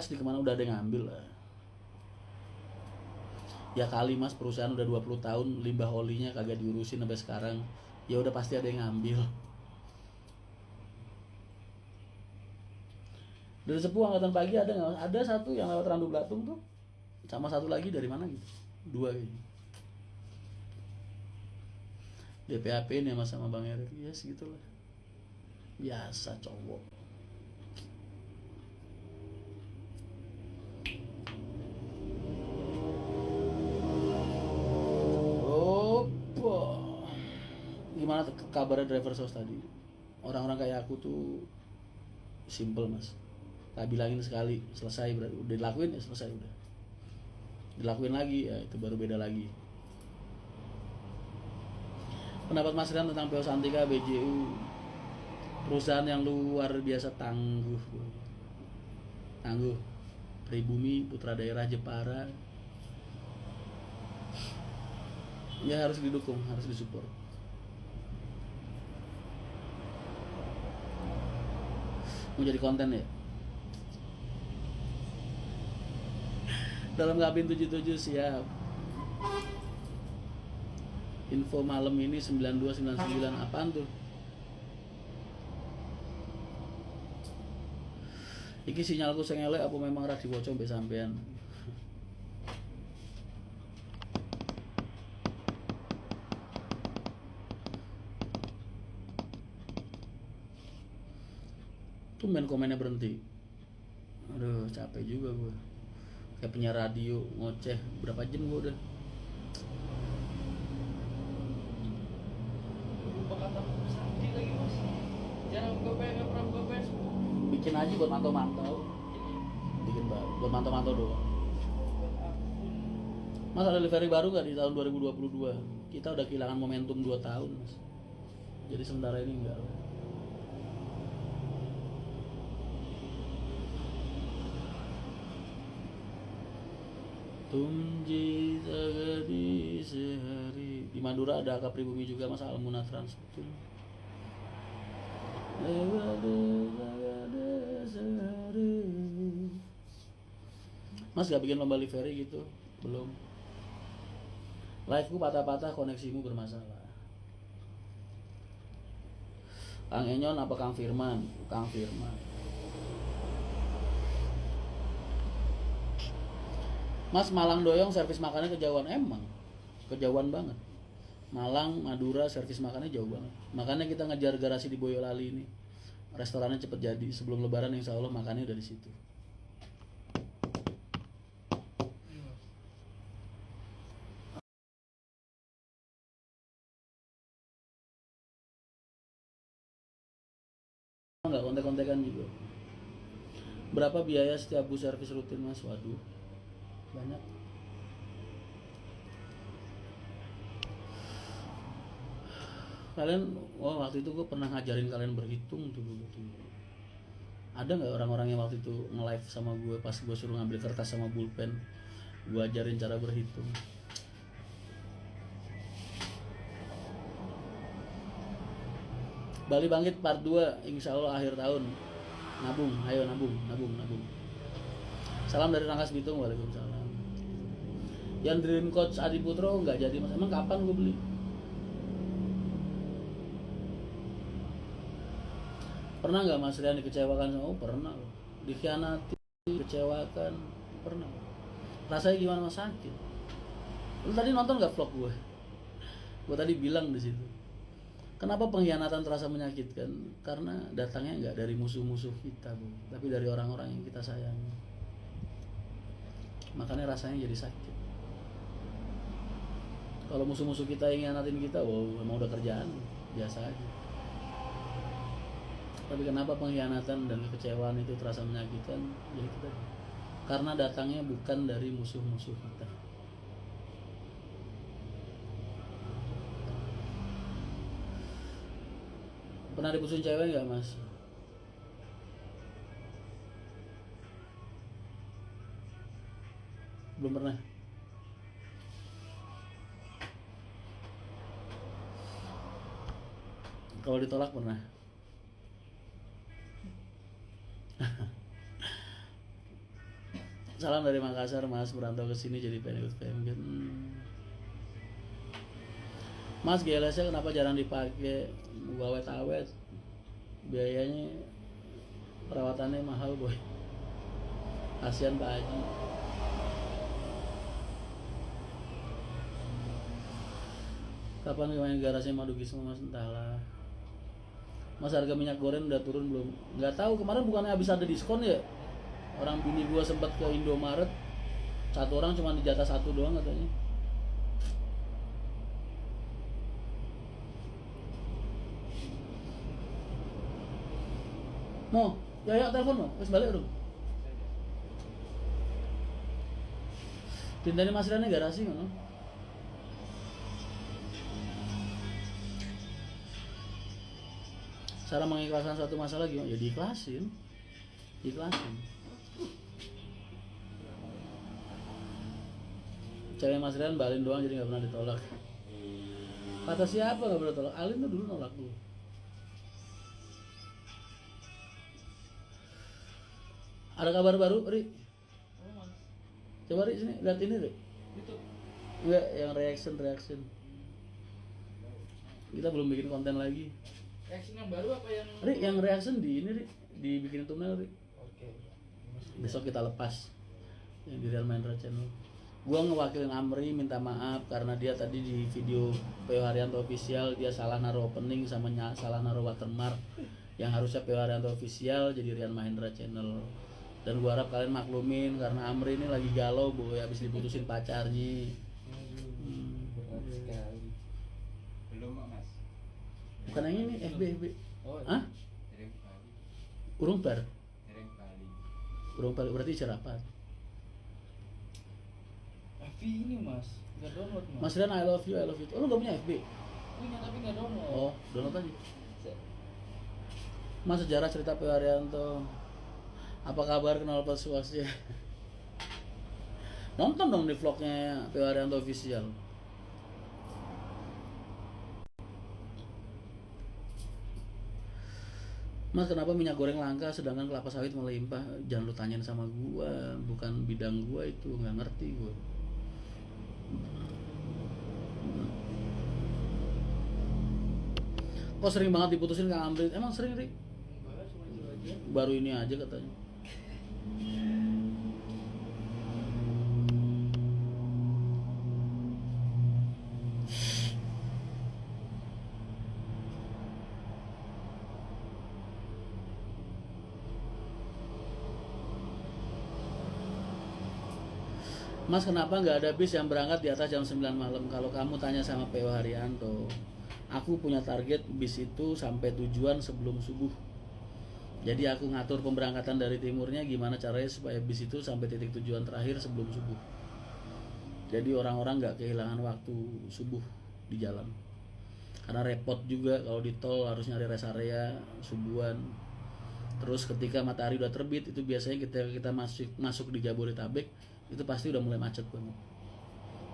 pasti kemana udah ada yang ngambil lah. Ya kali mas, perusahaan udah 20 tahun limbah olinya kagak diurusin sampai sekarang, ya udah pasti ada yang ngambil. Dari Sepuh angkatan pagi ada nggak? Ada satu yang lewat Randu Blatung tuh, sama satu lagi dari mana gitu, dua gitu. DPAP nih sama Bang Erik, ya segitulah. Biasa cowok. Opo. Gimana kabarnya driver sos tadi? Orang-orang kayak aku tuh simple mas. Tak bilangin sekali selesai, berarti udah dilakuin ya selesai udah. Dilakuin lagi ya itu baru beda lagi. Pendapat Mas Rian tentang PO Santika BJU, perusahaan yang luar biasa tangguh. Tangguh. Pribumi, Putra Daerah Jepara. Ya harus didukung, harus disupport. Mau jadi konten ya? Dalam kabin 77 siap. Info malam ini 9299 apaan tuh? Iki sinyalku sing elek apa memang ra diwaca mbek sampean? Tumben komennya berhenti. Aduh, capek juga gue. Kayak penyiar radio ngoceh berapa jam gue udah. Bikin aja buat mantau-mantau. Bikin baru buat mantau-mantau doang. Mas ada delivery baru gak di tahun 2022? Kita udah kehilangan momentum 2 tahun mas. Jadi sementara ini enggak. Tumji sagadi sehari. Di Madura ada akap pribumi juga mas, Almuna Trans. Betul. Mas gak bikin lomba livery gitu? Belum. Live ku patah-patah, koneksimu bermasalah. Kang Enyon apa Kang Firman? Kang Firman. Mas, Malang Doyong servis makannya kejauhan. Emang kejauhan banget. Malang, Madura servis makannya jauh banget. Makanya kita ngejar garasi di Boyolali ini. Restorannya cepet jadi. Sebelum lebaran insya Allah makannya udah di situ. Enggak kontek-kontekan juga. Berapa biaya setiap bus servis rutin mas? Waduh, banyak. Kalian, waktu itu gue pernah ngajarin kalian berhitung tuh dulu tuh. Ada nggak orang-orang yang waktu itu nge-live sama gue pas gue suruh ngambil kertas sama pulpen, gue ajarin cara berhitung. Bali Bangkit part 2 insya Allah akhir tahun. Nabung, ayo nabung. Salam dari Rangkas Bitung, waalaikumsalam. Yang Dream Coach Adi Putro nggak jadi mas, emang kapan gue beli? Pernah nggak mas Rian dikecewakan sama? Oh pernah loh. Dikhianati, dikecewakan, pernah. Rasanya gimana mas? Sakit. Lu tadi nonton nggak vlog gue? Gue tadi bilang di situ. Kenapa pengkhianatan terasa menyakitkan? Karena datangnya nggak dari musuh-musuh kita, Bu, tapi dari orang-orang yang kita sayangi. Makanya rasanya jadi sakit. Kalau musuh-musuh kita yang ngianatin kita, wow, emang udah kerjaan biasa aja. Tapi kenapa pengkhianatan dan kekecewaan itu terasa menyakitkan? Jadi kita, karena datangnya bukan dari musuh-musuh kita. Pernah diputusin cewek nggak mas? Belum pernah. Kalau ditolak pernah. Salam dari Makassar Mas, merantau ke sini jadi pengen ikut PMG. Mas, GLS-nya kenapa jarang dipakai? Gua awet-awet, biayanya perawatannya mahal boy. Kasihan Pak Haji. Kapan main garasinya Madukisme Mas? Entahlah. Mas, harga minyak goreng udah turun belum? Nggak tahu, kemarin bukannya habis ada diskon ya? Orang bini gua sempat ke Indomaret, satu orang cuma dijatah satu doang katanya. Mau, ya telepon mau, terus balik dong. Tintanya Mas Rian garasi kan? Cara mengikhlaskan suatu masalah gimana? Ya diikhlasin. Cewek Mas Rian balin doang jadi nggak pernah ditolak. Kata siapa nggak pernah ditolak? Alin tuh dulu nolak dulu. Ada kabar baru, Ri? Coba Ri sini, lihat ini Ri. Enggak, yang reaction. Kita belum bikin konten lagi. Reaction yang baru apa yang? Ri, yang reaction di ini Ri, dibikin thumbnail Ri. Oke. Besok kita lepas yang di Real Mahendra Channel. Gua ngewakilin Amri minta maaf karena dia tadi di video PO Haryanto Official dia salah naruh opening sama salah naruh watermark yang harusnya PO Haryanto Official jadi Rian Mahendra Channel. Dan gua harap kalian maklumin karena Amri ini lagi galau boy habis diputusin pacarnya. Berat sekali. Belum Mas. Bukan yang ini FB. Oh, Hah? Dereng Bali. Urung bar. Dereng Bali. Berarti serapat. FB ini Mas, nggak download Mas. Mas Rian I love you. Oh lu gak punya FB? Punya tapi nggak download. Oh, download aja. Mas, sejarah cerita PO Haryanto. Apa kabar, kenal persuasi? Nonton dong di vlognya PO Haryanto Official. Mas, kenapa minyak goreng langka sedangkan kelapa sawit melimpah? Jangan lu tanyain sama gua, bukan bidang gua itu, nggak ngerti gua. Kok sering banget diputusin Kang Amrit? Emang sering, Ri? Enggak, cuma itu aja. Baru ini aja katanya. Mas, kenapa nggak ada bis yang berangkat di atas jam 9 malam? Kalau kamu tanya sama PO Haryanto, aku punya target bis itu sampai tujuan sebelum subuh. Jadi aku ngatur pemberangkatan dari timurnya gimana caranya supaya bis itu sampai titik tujuan terakhir sebelum subuh. Jadi orang-orang nggak kehilangan waktu subuh di jalan. Karena repot juga kalau di tol harus nyari rest area subuhan. Terus ketika matahari udah terbit itu biasanya kita masuk di Jabodetabek itu pasti udah mulai macet banget.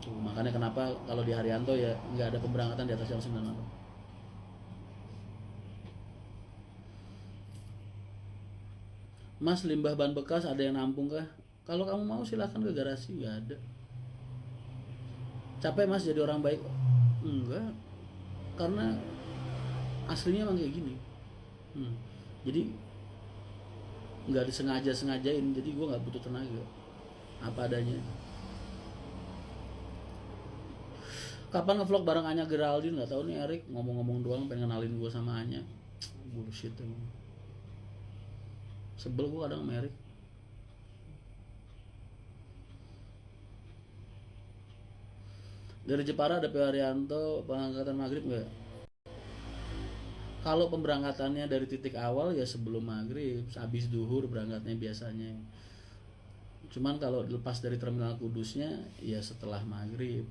Tuh, makanya kenapa kalau di Haryanto ya nggak ada pemberangkatan di atas jam 9 malam. Mas, limbah ban bekas ada yang nampung kah? Kalau kamu mau silahkan ke garasi, nggak ada. Capek Mas jadi orang baik? Enggak, karena aslinya emang kayak gini. Jadi nggak disengajain, jadi gue nggak butuh tenaga, apa adanya. Kapan ngevlog bareng Anya Geraldine? Nggak tahu nih Erik, ngomong-ngomong doang pengen kenalin gue sama Anya. Bullshit emang. Sebel gue kadang sama Erik. Dari Jepara ada PO Haryanto pengangkatan maghrib nggak? Kalau pemberangkatannya dari titik awal ya sebelum maghrib, habis duhur berangkatnya biasanya. Cuman kalau lepas dari terminal Kudusnya ya setelah maghrib.